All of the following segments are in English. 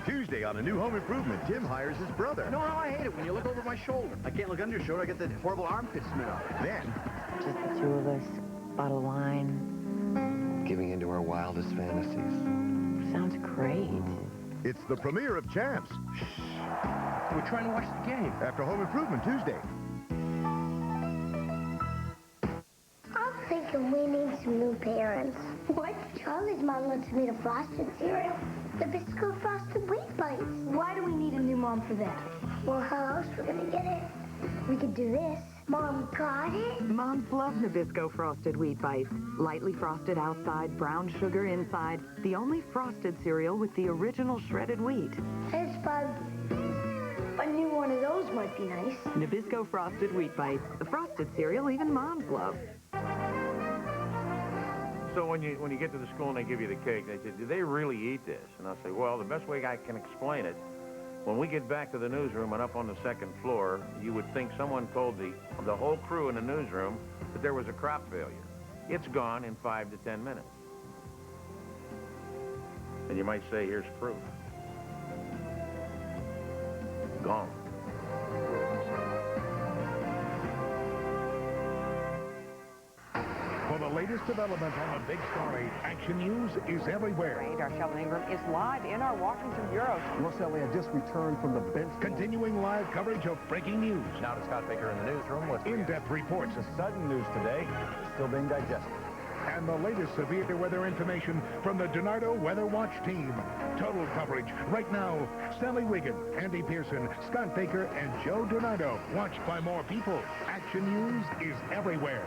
Tuesday on a new home improvement, Tim hires his brother. No, I hate it when you look over my shoulder. I can't look under your shoulder. I get that horrible armpit smell. Then, Just the two of us, bottle of wine. Giving into our wildest fantasies. Sounds great. it's the premiere of Champs. We're trying to watch the game. After Home Improvement Tuesday. I'm thinking we need some new parents. What? Charlie's mom wants me to frosted cereal. The Bisco frosted wheat bites. Why do we need a new mom for that? Well, how else we're gonna get it? We could do this. Mom got it? Moms love Nabisco frosted wheat bites. Lightly frosted outside, brown sugar inside. The only frosted cereal with the original shredded wheat. It's fun. A new one of those might be nice. Nabisco frosted wheat bites. The frosted cereal even moms love. So when you get to the school and they give you the cake, they say, do they really eat this? And I'll say, well, the best way I can explain it, when we get back to the newsroom and up on the second floor, you would think someone told the whole crew in the newsroom that there was a crop failure. It's gone in 5 to 10 minutes. And you might say, here's proof. Gone. For the latest development on the big story, Action News is everywhere. Our Sheldon Ingram is live in our Washington bureau. Ross Elliott just returned from the bench. Continuing live coverage of breaking news. Now to Scott Baker in the newsroom with In-depth reports. the sudden news today, still being digested. And the latest severe weather information from the DiNardo Weather Watch team. Total coverage right now. Sally Wiggin, Andy Pearson, Scott Baker, and Joe DiNardo. Watched by more people. Action News is everywhere.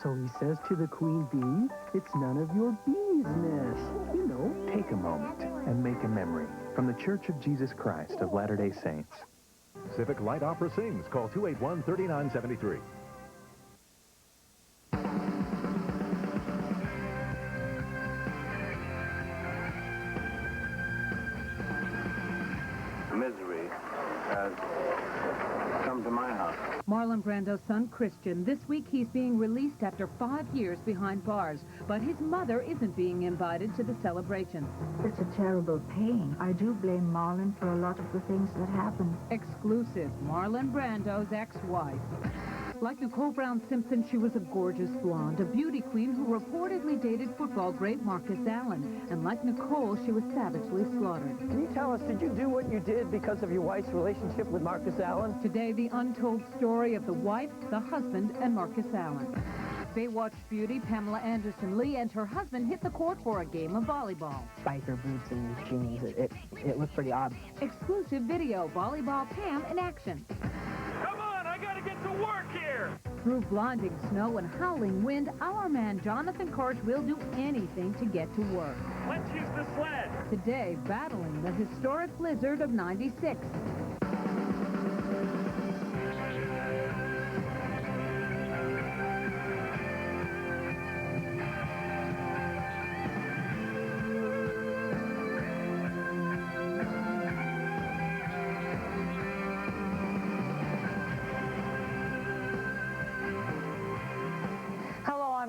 So he says to the queen bee, it's none of your business. You know, Take a moment and make a memory from the Church of Jesus Christ of Latter-day Saints. Civic Light Opera sings. Call 281-3973. Misery has come to my house. Marlon Brando's son, Christian, this week he's being released after 5 years behind bars. But his mother isn't being invited to the celebration. It's a terrible pain. I do blame Marlon for a lot of the things that happened. Exclusive, Marlon Brando's ex-wife. Like Nicole Brown Simpson, she was a gorgeous blonde, a beauty queen who reportedly dated football great Marcus Allen. And like Nicole, she was savagely slaughtered. Can you tell us, did you do what you did because of your wife's relationship with Marcus Allen? Today, the untold story of the wife, the husband, and Marcus Allen. Baywatch beauty Pamela Anderson Lee and her husband hit the court for a game of volleyball. Biker boots and jeans. It looked pretty odd. Exclusive video, Volleyball Pam in action. Come on, I gotta get to work here! Through blinding snow and howling wind, our man Jonathan Korsh will do anything to get to work. Let's use the sled! Today, battling the historic blizzard of '96.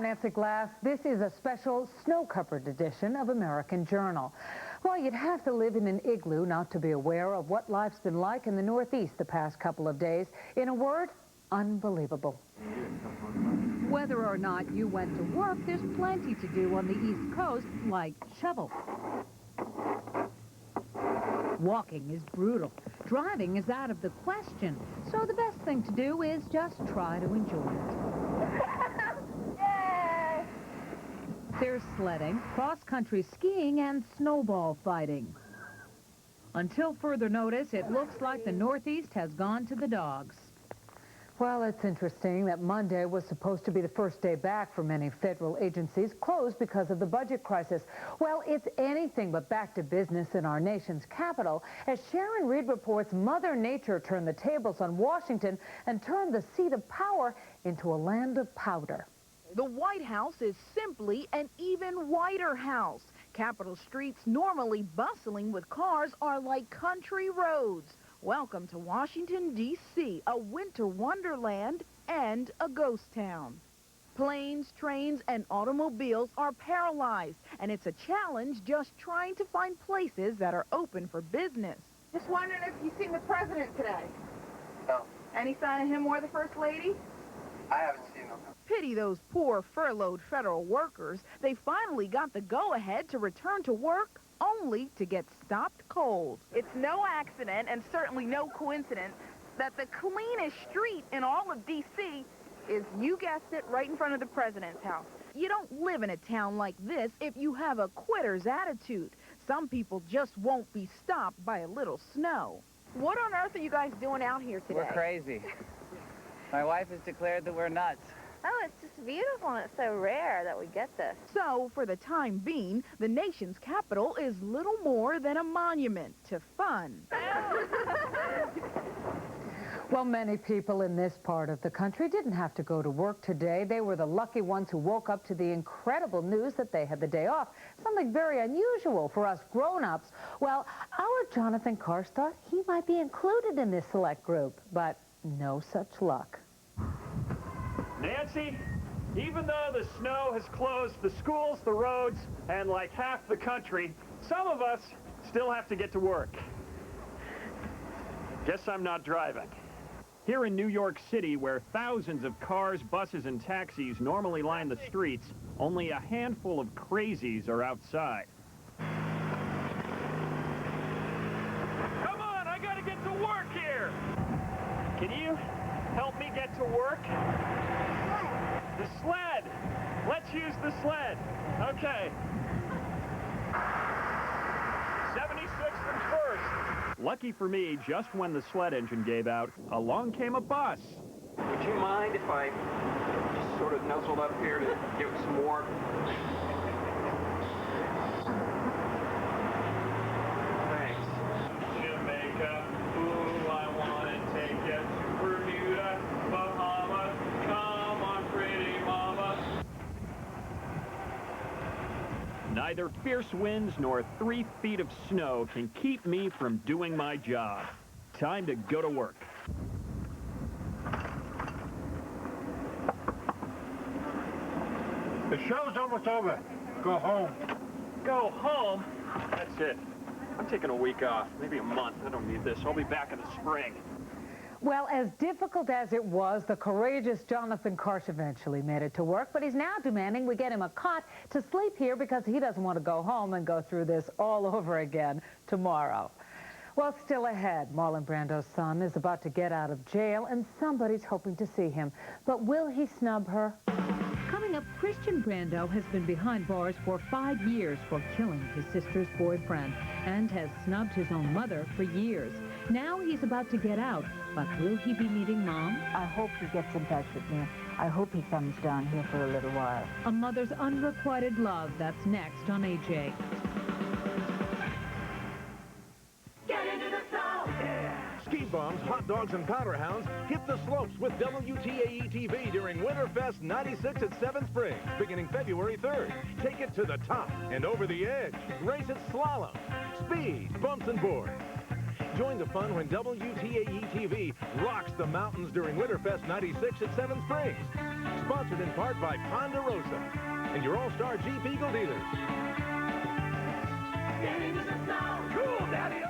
Nancy Glass. This is a special snow-covered edition of American Journal. Well, you'd have to live in an igloo not to be aware of what life's been like in the Northeast the past couple of days. In a word, unbelievable. Whether or not you went to work, there's plenty to do on the East Coast, like shovel. Walking is brutal. Driving is out of the question. So the best thing to do is just try to enjoy it. There's sledding, cross-country skiing, and snowball fighting. Until further notice, it looks like the Northeast has gone to the dogs. Well, it's interesting that Monday was supposed to be the first day back for many federal agencies, closed because of the budget crisis. Well, it's anything but back to business in our nation's capital, as Sharon Reed reports Mother Nature turned the tables on Washington and turned the seat of power into a land of powder. The White House is simply an even whiter house. Capitol streets, normally bustling with cars, are like country roads. Welcome to Washington, D.C., a winter wonderland and a ghost town. Planes, trains, and automobiles are paralyzed, and it's a challenge just trying to find places that are open for business. Just wondering if you've seen the president today. No. Any sign of him or the first lady? I haven't seen them. Pity those poor furloughed federal workers. They finally got the go-ahead to return to work, only to get stopped cold. It's no accident, and certainly no coincidence, that the cleanest street in all of D.C. is, you guessed it, right in front of the president's house. You don't live in a town like this if you have a quitter's attitude. Some people just won't be stopped by a little snow. What on earth are you guys doing out here today? We're crazy. My wife has declared that we're nuts. Oh, it's just beautiful, and it's so rare that we get this. So, for the time being, the nation's capital is little more than a monument to fun. Well, many people in this part of the country didn't have to go to work today. They were the lucky ones who woke up to the incredible news that they had the day off, something very unusual for us grown-ups. Well, our Jonathan Karsh thought he might be included in this select group, but no such luck. Nancy, even though the snow has closed the schools, the roads, and like half the country, some of us still have to get to work. Guess I'm not driving. Here in New York City, where thousands of cars, buses, and taxis normally line the streets, only a handful of crazies are outside. Come on, I gotta get to work here! Can you help me get to work? The sled! Let's use the sled. Okay. 76th and 1st. Lucky for me, just when the sled engine gave out, along came a bus. Would you mind if I just sort of nuzzled up here to give it some warmth? Thanks. Jamaica, ooh, I want to take you to Bermuda, Bahamas. Come on, pretty mama. Neither fierce winds nor 3 feet of snow can keep me from doing my job. Time to go to work. The show's almost over. Go home. Go home? That's it. I'm taking a week off, maybe a month. I don't need this. I'll be back in the spring. Well, as difficult as it was, the courageous Jonathan Karsh eventually made it to work, but he's now demanding we get him a cot to sleep here because he doesn't want to go home and go through this all over again tomorrow. Well, still ahead, Marlon Brando's son is about to get out of jail, and somebody's hoping to see him. But will he snub her? Coming up, Christian Brando has been behind bars for 5 years for killing his sister's boyfriend and has snubbed his own mother for years. Now he's about to get out, but will he be meeting Mom? I hope he gets in touch with me. I hope he comes down here for a little while. A mother's unrequited love, that's next on AJ. Get into the snow! Yeah! Ski bums, hot dogs, and powder hounds hit the slopes with WTAE-TV during Winterfest 96 at 7 Springs, beginning February 3rd. Take it to the top and over the edge. Race it slalom, speed, bumps, and boards. Join the fun when WTAE-TV rocks the mountains during Winterfest 96 at 7 Springs. Sponsored in part by Ponderosa and your All-Star Jeep Eagle dealers. Get into the snow! Cool, Daddy!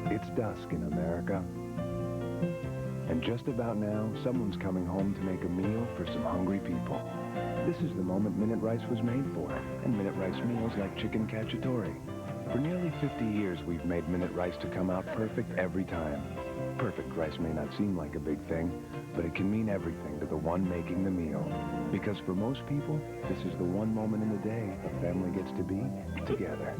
It's dusk in America. And just about now, someone's coming home to make a meal for some hungry people. This is the moment Minute Rice was made for, and Minute Rice meals like chicken cacciatore. For nearly 50 years, we've made Minute Rice to come out perfect every time. Perfect rice may not seem like a big thing, but it can mean everything to the one making the meal. Because for most people, this is the one moment in the day a family gets to be together.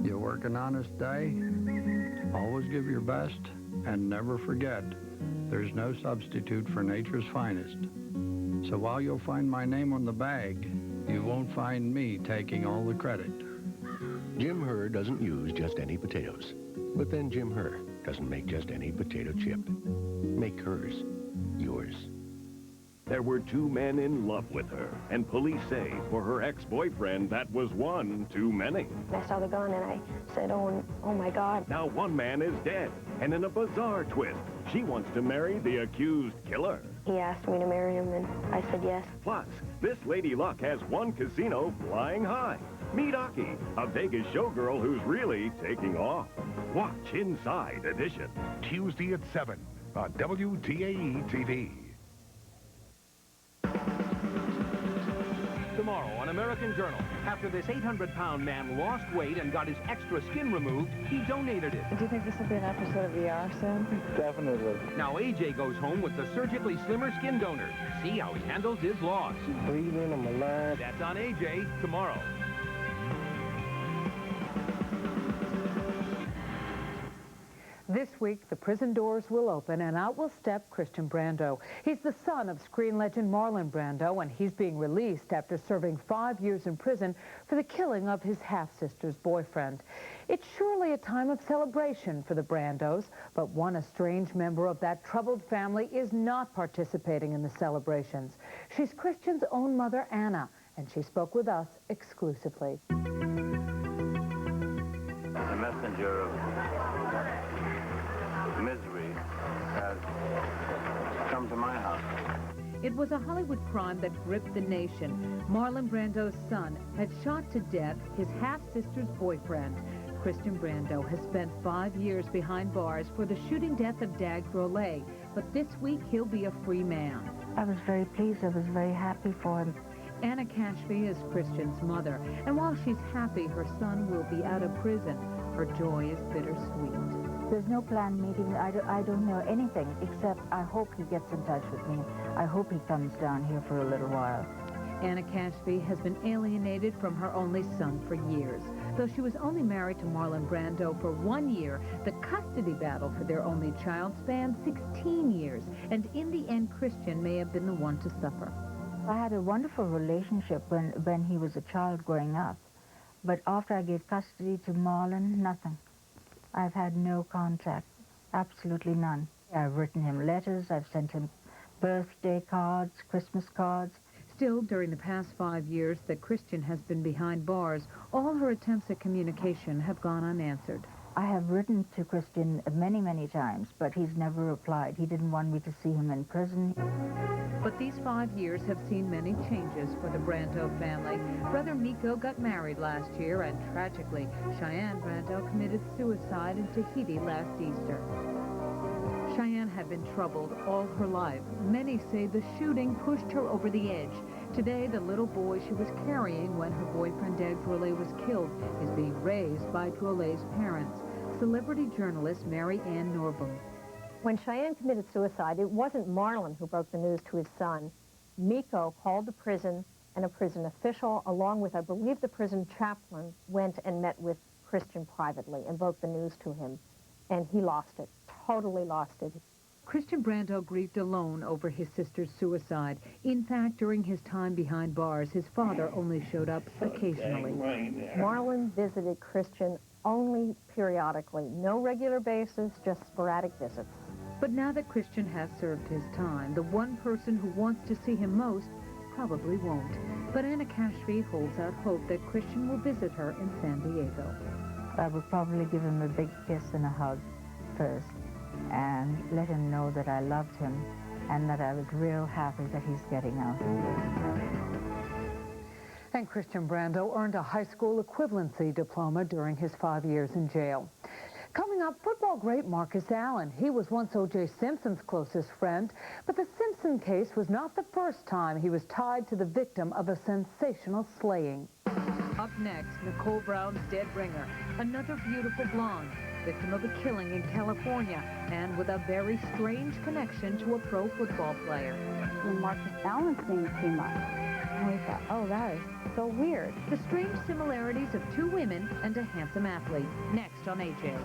You work an honest day, always give your best, and never forget, there's no substitute for nature's finest. So while you'll find my name on the bag, you won't find me taking all the credit. Jim Herr doesn't use just any potatoes. But then Jim Herr doesn't make just any potato chip. Make hers yours. There were two men in love with her, and police say for her ex-boyfriend, that was one too many. I saw the gun and I said, oh my God. Now one man is dead, and in a bizarre twist, she wants to marry the accused killer. He asked me to marry him, and I said yes. Plus, this Lady Luck has one casino flying high. Meet Aki, a Vegas showgirl who's really taking off. Watch Inside Edition. Tuesday at 7 on WTAE TV. Tomorrow on American Journal, after this 800-pound man lost weight and got his extra skin removed, he donated it. Do you think this will be an episode of ER soon? Definitely. Now AJ goes home with the surgically slimmer skin donor. See how he handles his loss. Breathing, I'm alive. That's on AJ tomorrow. This week, the prison doors will open and out will step Christian Brando. He's the son of screen legend Marlon Brando, and he's being released after serving 5 years in prison for the killing of his half-sister's boyfriend. It's surely a time of celebration for the Brandos, but one estranged member of that troubled family is not participating in the celebrations. She's Christian's own mother, Anna, and she spoke with us exclusively. The messenger of misery has come to my house. It was a Hollywood crime that gripped the nation. Marlon Brando's son had shot to death his half-sister's boyfriend. Christian Brando has spent 5 years behind bars for the shooting death of Dag Drolet, but this week he'll be a free man. I was very pleased. I was very happy for him. Anna Cashby is Christian's mother, and while she's happy her son will be out of prison, her joy is bittersweet. There's no planned meeting. I don't know anything, except I hope he gets in touch with me. I hope he comes down here for a little while. Anna Cashby has been alienated from her only son for years. Though she was only married to Marlon Brando for 1 year, the custody battle for their only child spanned 16 years, and in the end, Christian may have been the one to suffer. I had a wonderful relationship when he was a child growing up, but after I gave custody to Marlon, nothing. I've had no contact, absolutely none. I've written him letters, I've sent him birthday cards, Christmas cards. Still, during the past 5 years that Christian has been behind bars, all her attempts at communication have gone unanswered. I have written to Christian many, many times, but he's never replied. He didn't want me to see him in prison. But these 5 years have seen many changes for the Brando family. Brother Miko got married last year, and tragically, Cheyenne Brando committed suicide in Tahiti last Easter. Cheyenne had been troubled all her life. Many say the shooting pushed her over the edge. Today, the little boy she was carrying when her boyfriend Dag Drolet was killed is being raised by Drolet's parents. Celebrity journalist Mary Ann Norbum. When Cheyenne committed suicide, it wasn't Marlon who broke the news to his son. Miko called the prison, and a prison official, along with, I believe, the prison chaplain, went and met with Christian privately and broke the news to him. And he lost it, totally lost it. Christian Brando grieved alone over his sister's suicide. In fact, during his time behind bars, his father only showed up occasionally. Marlon visited Christian only periodically, no regular basis, just sporadic visits. But now that Christian has served his time, the one person who wants to see him most probably won't. But Anna Cashby holds out hope that Christian will visit her in San Diego. I would probably give him a big kiss and a hug first, and let him know that I loved him and that I was real happy that he's getting out. And Christian Brando earned a high school equivalency diploma during his 5 years in jail. Coming up, football great Marcus Allen. He was once O.J. Simpson's closest friend, but the Simpson case was not the first time he was tied to the victim of a sensational slaying. Up next, Nicole Brown's dead ringer, another beautiful blonde, victim of a killing in California, and with a very strange connection to a pro football player. When Marcus Allen's name came up, we thought, oh, that is so weird. The strange similarities of two women and a handsome athlete. Next on AJ.